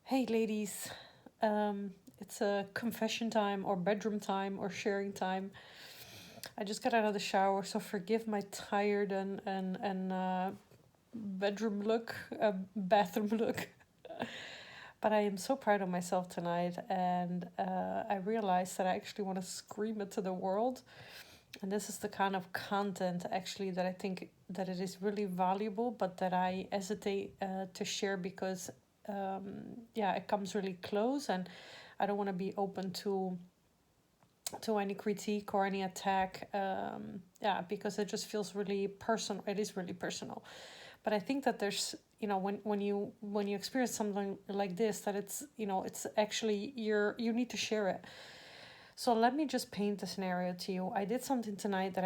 Hey, ladies. It's a confession time, or bedroom time, or sharing time. I just got out of the shower, so forgive my tired and bedroom look, bathroom look. But I am so proud of myself tonight, and I realized that I actually want to scream it to the world. And this is the kind of content actually that I think that it is really valuable, but that I hesitate to share because yeah, it comes really close, and I don't want to be open to any critique or any attack. Yeah, because it just feels really personal. It is really personal. But I think that there's, when you experience something like this, that it's actually you need to share it. So let me just paint the scenario to you. I did something tonight that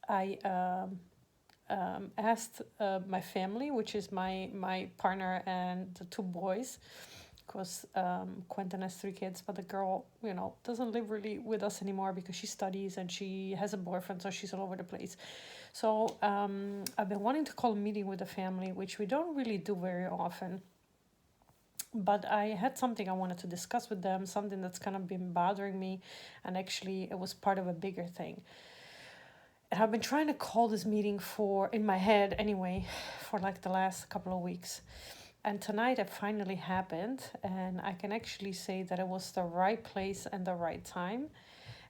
I asked my family, which is my partner and the two boys, because Quentin has three kids, but the girl, doesn't live really with us anymore because she studies and she has a boyfriend, so she's all over the place. So I've been wanting to call a meeting with the family, which we don't really do very often. But I had something I wanted to discuss with them, something that's kind of been bothering me, and actually it was part of a bigger thing. And I've been trying to call this meeting in my head anyway, for like the last couple of weeks. And tonight it finally happened, and I can actually say that it was the right place and the right time.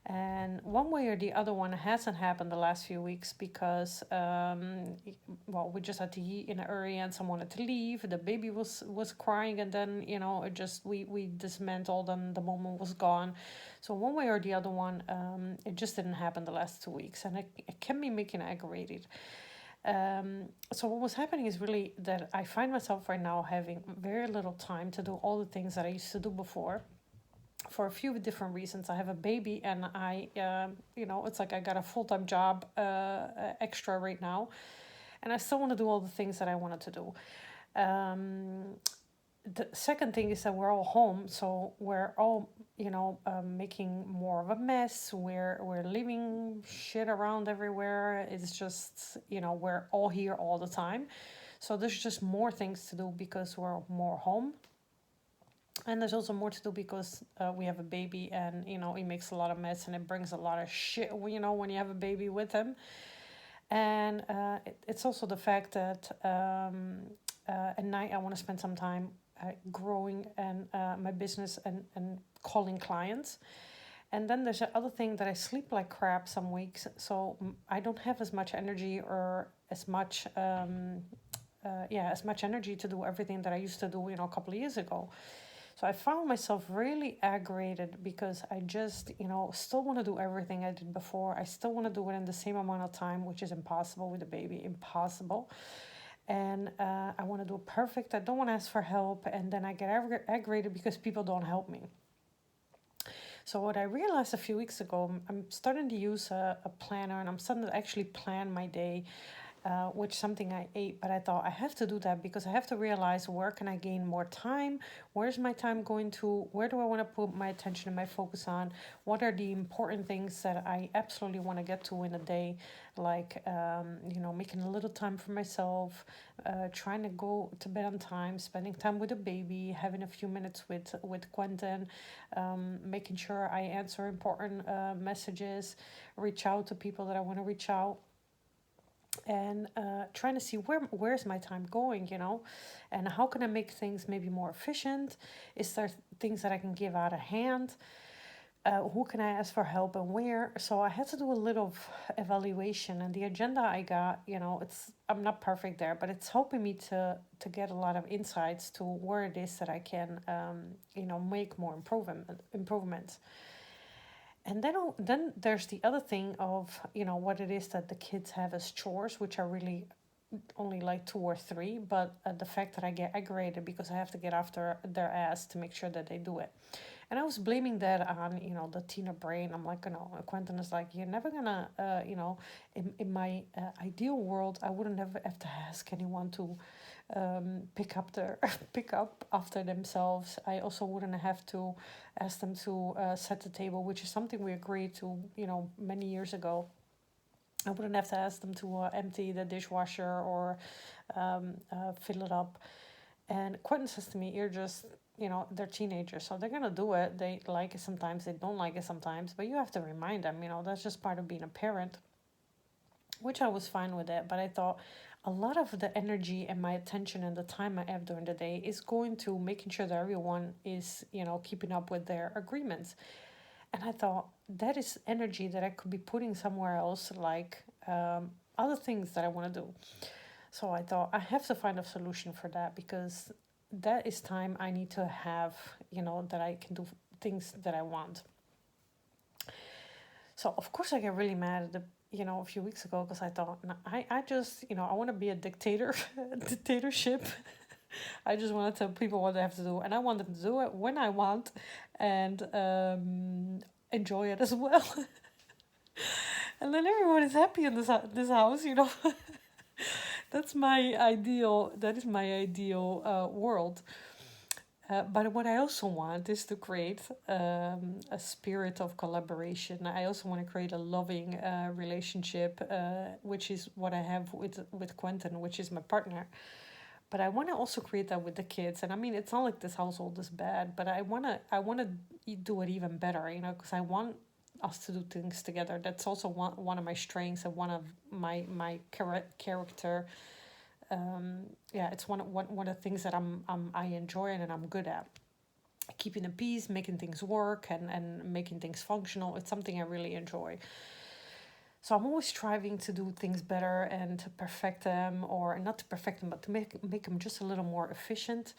And one way or the other one hasn't happened the last few weeks because, well, we just had to eat in a hurry and someone had to leave. The baby was crying, and then it just we dismantled and the moment was gone. So one way or the other one, it just didn't happen the last 2 weeks, and it can be making aggravated. So what was happening is really that I find myself right now having very little time to do all the things that I used to do before, for a few different reasons. I have a baby, and it's like I got a full time job extra right now, and I still want to do all the things that I wanted to do. Um, the second thing is that we're all home, so we're all making more of a mess. We're leaving shit around everywhere. It's just we're all here all the time, so there's just more things to do because we're more home. And there's also more to do because we have a baby, and it makes a lot of mess and it brings a lot of shit. When you have a baby with him, and it's also the fact that at night I want to spend some time growing and my business and calling clients. And then there's the other thing that I sleep like crap some weeks, so I don't have as much energy or as much. As much energy to do everything that I used to do, a couple of years ago. So I found myself really aggravated because I just, still want to do everything I did before. I still want to do it in the same amount of time, which is impossible with a baby, impossible. And I want to do it perfect. I don't want to ask for help. And then I get aggravated because people don't help me. So what I realized a few weeks ago, I'm starting to use a planner, and I'm starting to actually plan my day, which something I ate, but I thought I have to do that because I have to realize, where can I gain more time? Where's my time going to? Where do I want to put my attention and my focus on? What are the important things that I absolutely want to get to in a day? Like, making a little time for myself, trying to go to bed on time, spending time with the baby, having a few minutes with Quentin, making sure I answer important messages, reach out to people that I want to reach out, and trying to see where's my time going, and how can I make things maybe more efficient. Is there things that I can give out of hand? Who can I ask for help and where? So I had to do a little evaluation, and the agenda I got, I'm not perfect there, but it's helping me to get a lot of insights to where it is that I can make more improvements. And then there's the other thing of what it is that the kids have as chores, which are really only like two or three, but the fact that I get aggravated because I have to get after their ass to make sure that they do it. And I was blaming that on the teener brain. I'm like, Quentin is like, you're never gonna in my ideal world, I wouldn't have to ask anyone to pick up their pick up after themselves. I also wouldn't have to ask them to set the table, which is something we agreed to many years ago. I wouldn't have to ask them to empty the dishwasher or fill it up. And Quentin says to me, "You're just, they're teenagers, so they're gonna do it. They like it sometimes, they don't like it sometimes, but you have to remind them, that's just part of being a parent," which I was fine with it. But I thought a lot of the energy and my attention and the time I have during the day is going to making sure that everyone is, keeping up with their agreements. And I thought that is energy that I could be putting somewhere else, like other things that I want to do. So I thought I have to find a solution for that, because that is time I need to have, that I can do things that I want. So of course I get really mad at a few weeks ago, because I thought, "No, I just, I want to be a dictatorship." I just want to tell people what they have to do, and I want them to do it when I want, and enjoy it as well. And then everyone is happy in this house. That's my ideal. That is my ideal world. But what I also want is to create a spirit of collaboration. I also want to create a loving relationship, which is what I have with Quentin, which is my partner. But I want to also create that with the kids. And I mean, it's not like this household is bad, but I want to do it even better, because I want us to do things together. That's also one of my strengths and one of my character. Yeah, it's one of the things that I enjoy and I'm good at. Keeping the peace, making things work, and making things functional. It's something I really enjoy. So I'm always striving to do things better and to perfect them, or not to perfect them, but to make them just a little more efficient.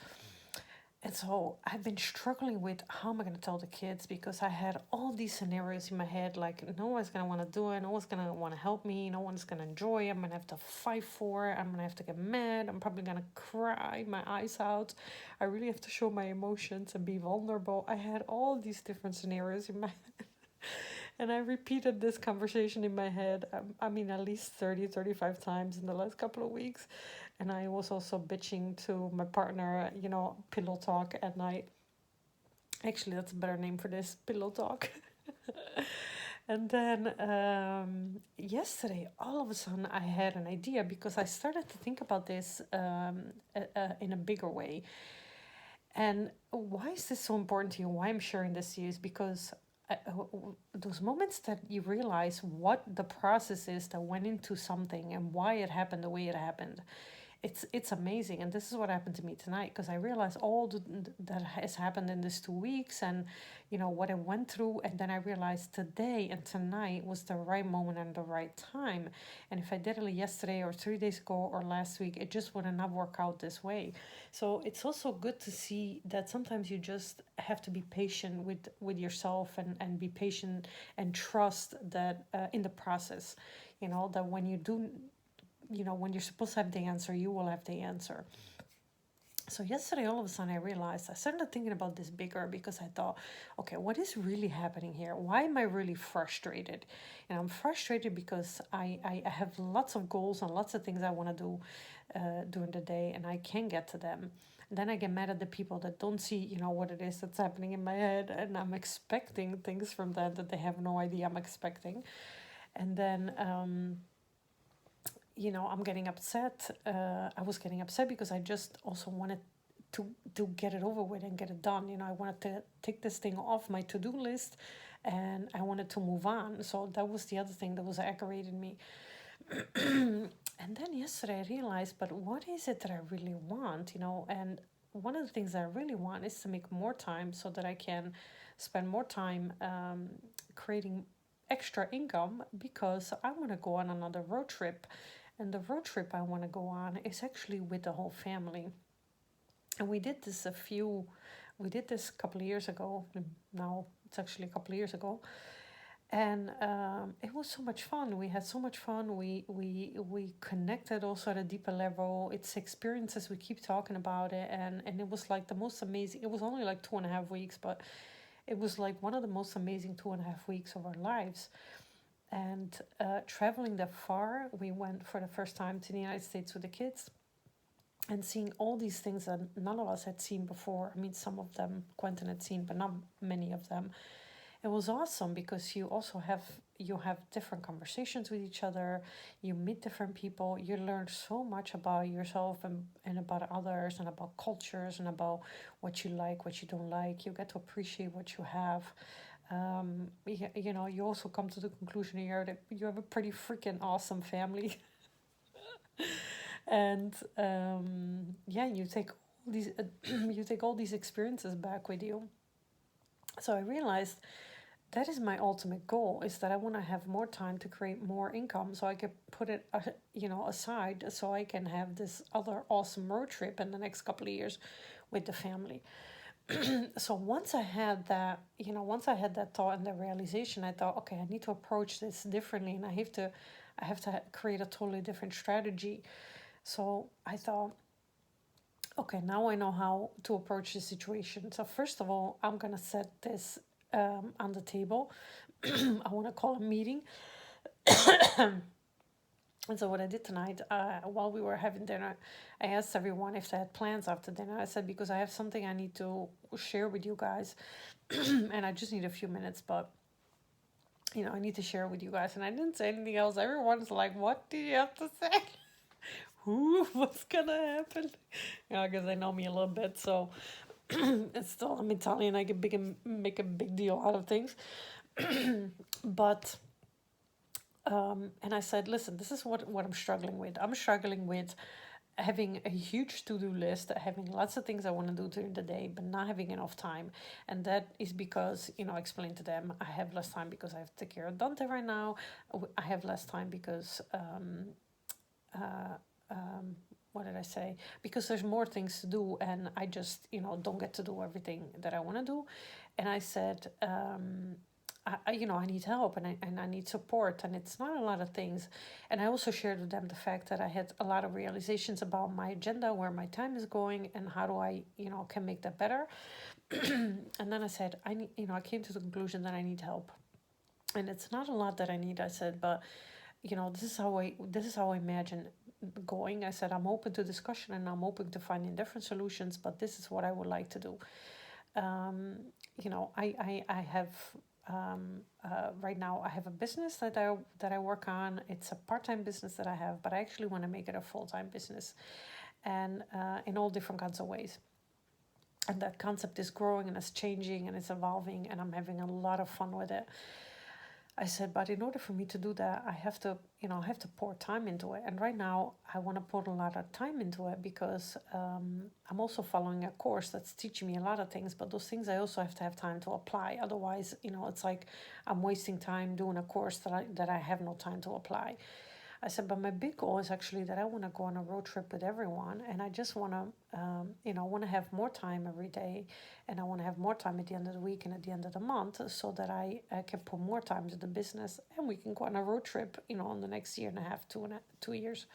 And so I've been struggling with how am I going to tell the kids, because I had all these scenarios in my head, like no one's going to want to do it, no one's going to want to help me, no one's going to enjoy it, I'm going to have to fight for it, I'm going to have to get mad, I'm probably going to cry my eyes out, I really have to show my emotions and be vulnerable. I had all these different scenarios in my head. And I repeated this conversation in my head, I mean, at least 35 times in the last couple of weeks. And I was also bitching to my partner, pillow talk at night. Actually, that's a better name for this, pillow talk. And then yesterday, all of a sudden, I had an idea, because I started to think about this in a bigger way. And why is this so important to you? Why I'm sharing this to you is because those moments that you realize what the process is that went into something and why it happened the way it happened, it's amazing. And this is what happened to me tonight, because I realized that has happened in these 2 weeks, and what I went through. And then I realized today and tonight was the right moment and the right time. And if I did it yesterday or 3 days ago or last week, it just would not work out this way. So it's also good to see that sometimes you just have to be patient with yourself, and be patient and trust that in the process, that when you do, when you're supposed to have the answer, you will have the answer. So yesterday, all of a sudden, I realized, I started thinking about this bigger, because I thought, okay, what is really happening here? Why am I really frustrated? And I'm frustrated because I have lots of goals and lots of things I want to do during the day, and I can't get to them. And then I get mad at the people that don't see, what it is that's happening in my head, and I'm expecting things from them that they have no idea I'm expecting. And then I'm getting upset. I was getting upset because I just also wanted to get it over with and get it done. I wanted to take this thing off my to-do list, and I wanted to move on. So that was the other thing that was aggravating me. And then yesterday I realized, but what is it that I really want? And one of the things that I really want is to make more time, so that I can spend more time creating extra income, because I want to go on another road trip. And the road trip I want to go on is actually with the whole family. And we did this a couple of years ago. Now it's actually a couple of years ago. And it was so much fun. We had so much fun. We connected also at a deeper level. It's experiences. We keep talking about it. And it was like the most amazing. It was only like 2.5 weeks, but it was like one of the most amazing 2.5 weeks of our lives. And traveling that far, we went for the first time to the United States with the kids, and seeing all these things that none of us had seen before. I mean, some of them Quentin had seen, but not many of them. it was awesome because you have different conversations with each other, you meet different people, you learn so much about yourself and about others and about cultures and about what you like, what you don't like. You get to appreciate what you have. You know, you also come to the conclusion here that you have a pretty freaking awesome family. And yeah, you take all these you take all these experiences back with you. So I realized that is my ultimate goal, is that I want to have more time to create more income so I could put it aside so I can have this other awesome road trip in the next couple of years with the family. So once I had that thought and the realization, I thought, okay, I need to approach this differently, and I have to create a totally different strategy. So I thought, okay, now I know how to approach the situation. So first of all, I'm gonna set this on the table. I want to call a meeting. And so what I did tonight, while we were having dinner, I asked everyone if they had plans after dinner. I said, because I have something I need to share with you guys, and I just need a few minutes, but I need to share with you guys. And I didn't say anything else. Everyone's like, "What do you have to say? Who? What's gonna happen?" Because they know me a little bit, so it's still I'm Italian. I get big and make a big deal out of things, but. And I said, listen, this is what I'm struggling with. I'm struggling with having a huge to-do list, having lots of things I want to do during the day, but not having enough time. And that is because, I explained to them, I have less time because I have to take care of Dante right now. I have less time because, uh, what did I say? Because there's more things to do, and I just, don't get to do everything that I want to do. And I said, I need help, and I need support, and it's not a lot of things. And I also shared with them the fact that I had a lot of realizations about my agenda, where my time is going, and how do I, can make that better. And then I said, I came to the conclusion that I need help, and it's not a lot that I need. I said, but this is how I imagine going. I said, I'm open to discussion and I'm open to finding different solutions, but this is what I would like to do. um, I have right now I have a business that I work on. It's a part-time business that I have, but I actually want to make it a full-time business, and in all different kinds of ways. And that concept is growing and it's changing and it's evolving, and I'm having a lot of fun with it. I said, but in order for me to do that, I have to pour time into it. And right now, I want to put a lot of time into it because I'm also following a course that's teaching me a lot of things. But those things I also have to have time to apply. Otherwise, it's like I'm wasting time doing a course that I have no time to apply. I said, but my big goal is actually that I want to go on a road trip with everyone, and I just want to, want to have more time every day, and I want to have more time at the end of the week and at the end of the month, so that I can put more time to the business, and we can go on a road trip, in the next year and a half, 2 years.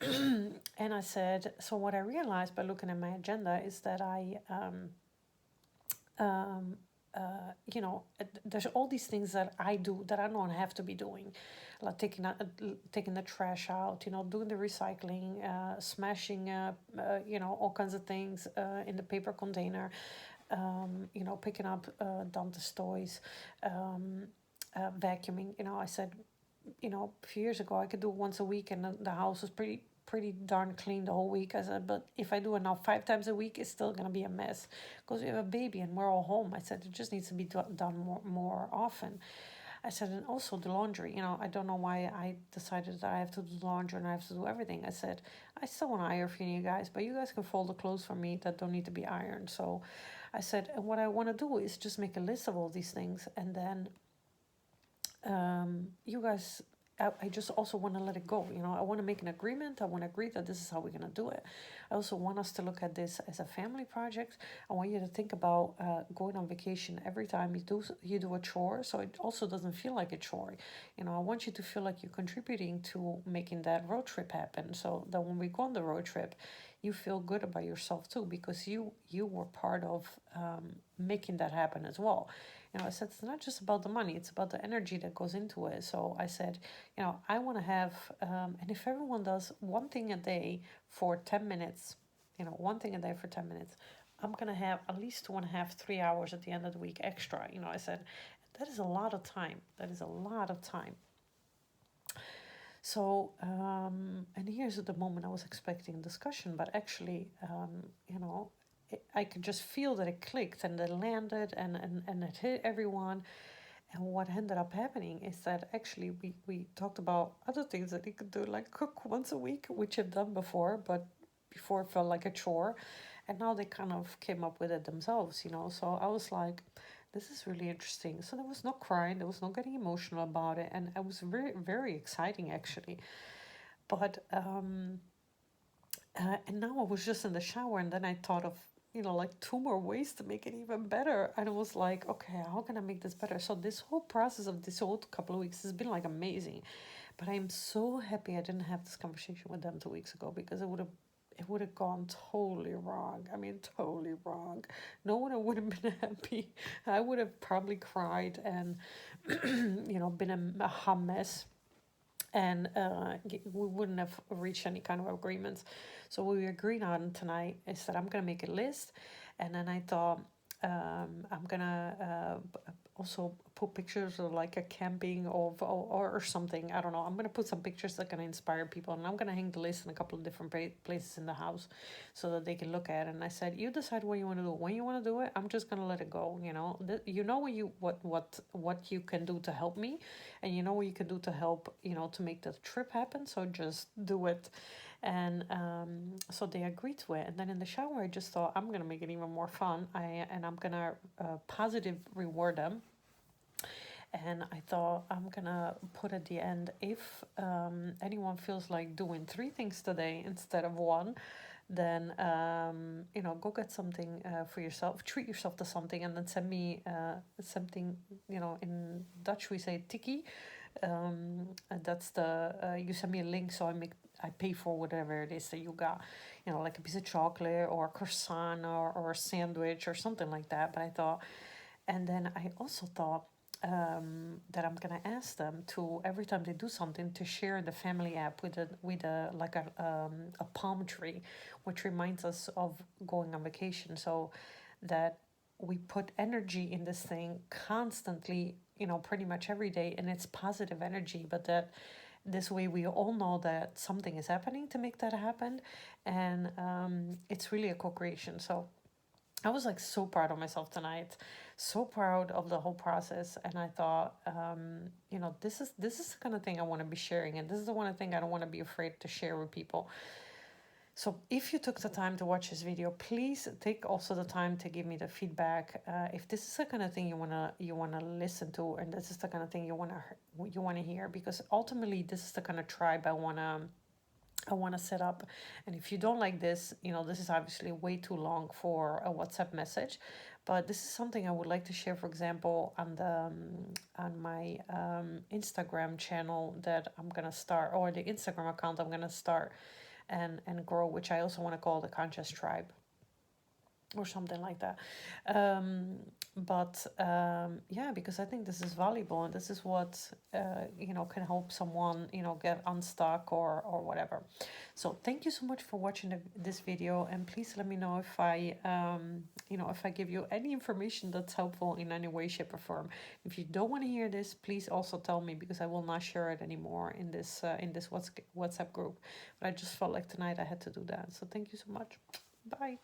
And I said, so what I realized by looking at my agenda is that um, there's all these things that I do that I don't have to be doing, like taking the trash out, doing the recycling, smashing all kinds of things in the paper container, picking up Dante's toys, vacuuming. I said, a few years ago I could do it once a week, and the house was pretty darn clean the whole week. I said, but if I do it now 5 times a week, it's still gonna be a mess because we have a baby and we're all home. I said, it just needs to be done more often. I said, and also the laundry. I don't know why I decided that I have to do the laundry and I have to do everything. I said, I still want to iron for you guys, but you guys can fold the clothes for me that don't need to be ironed. So I said, and what I want to do is just make a list of all these things, and then you guys, I just also want to let it go. I want to make an agreement. I want to agree that this is how we're going to do it. I also want us to look at this as a family project. I want you to think about going on vacation every time you do a chore, so it also doesn't feel like a chore. I want you to feel like you're contributing to making that road trip happen, so that when we go on the road trip, you feel good about yourself too, because you were part of making that happen as well. I said, it's not just about the money, it's about the energy that goes into it. So I said, I want to have, and if everyone does one thing a day for 10 minutes, one thing a day for 10 minutes, I'm going to have at least 2.5, 3 hours at the end of the week extra. I said, that is a lot of time. That is a lot of time. So, and here's the moment I was expecting discussion, but actually, I could just feel that it clicked and it landed and it hit everyone. And what ended up happening is that actually we talked about other things that he could do, like cook once a week, which I've done before, but before it felt like a chore. And now they kind of came up with it themselves, So I was like, this is really interesting. So there was no crying, there was no getting emotional about it. And it was very, very exciting, actually. But, and now I was just in the shower and then I thought of, like two more ways to make it even better. And I was like, okay, how can I make this better? So this whole process of this whole couple of weeks has been like amazing. But I'm so happy I didn't have this conversation with them 2 weeks ago because it would have gone totally wrong. I mean, totally wrong. No one would have been happy. I would have probably cried and, been a hot mess. And we wouldn't have reached any kind of agreements. So what we agreed on tonight is that I'm gonna make a list, and then I thought I'm gonna also put pictures of like a camping or something. I don't know. I'm gonna put some pictures that are gonna inspire people, and I'm gonna hang the list in a couple of different places in the house, so that they can look at it. And I said, you decide what you want to do. When you want to do it, I'm just gonna let it go. What you can do to help me, and you know what you can do to help, to make the trip happen. So just do it. And so they agreed to it. And then in the shower, I just thought I'm gonna make it even more fun. I'm gonna positive reward them. And I thought I'm gonna put at the end, if anyone feels like doing three things today instead of one, then go get something for yourself, treat yourself to something, and then send me something. In Dutch we say tiki. And that's the you send me a link, so I pay for whatever it is that you got, like a piece of chocolate or a croissant or a sandwich or something like that. But I thought, and then I also thought that I'm gonna ask them to, every time they do something, to share the family app with a like a palm tree, which reminds us of going on vacation. So that we put energy in this thing constantly, pretty much every day, and it's positive energy. But that this way we all know that something is happening to make that happen, and it's really a co-creation. So I was like so proud of myself tonight, so proud of the whole process, and I thought, this is the kind of thing I want to be sharing, and this is the one thing I don't want to be afraid to share with people. So if you took the time to watch this video, please take also the time to give me the feedback. If this is the kind of thing you wanna listen to, and this is the kind of thing you wanna hear, because ultimately this is the kind of tribe I wanna set up. And if you don't like this, this is obviously way too long for a WhatsApp message, but this is something I would like to share. For example, on my Instagram channel that I'm gonna start, or the Instagram account I'm gonna start and grow, which I also want to call the Conscious Tribe or something like that. But yeah, because I think this is valuable, and this is what can help someone get unstuck or whatever. So thank you so much for watching this video, and please let me know if I give you any information that's helpful in any way, shape, or form. If you don't want to hear this, please also tell me, because I will not share it anymore in this WhatsApp group. But I just felt like tonight I had to do that. So thank you so much. Bye.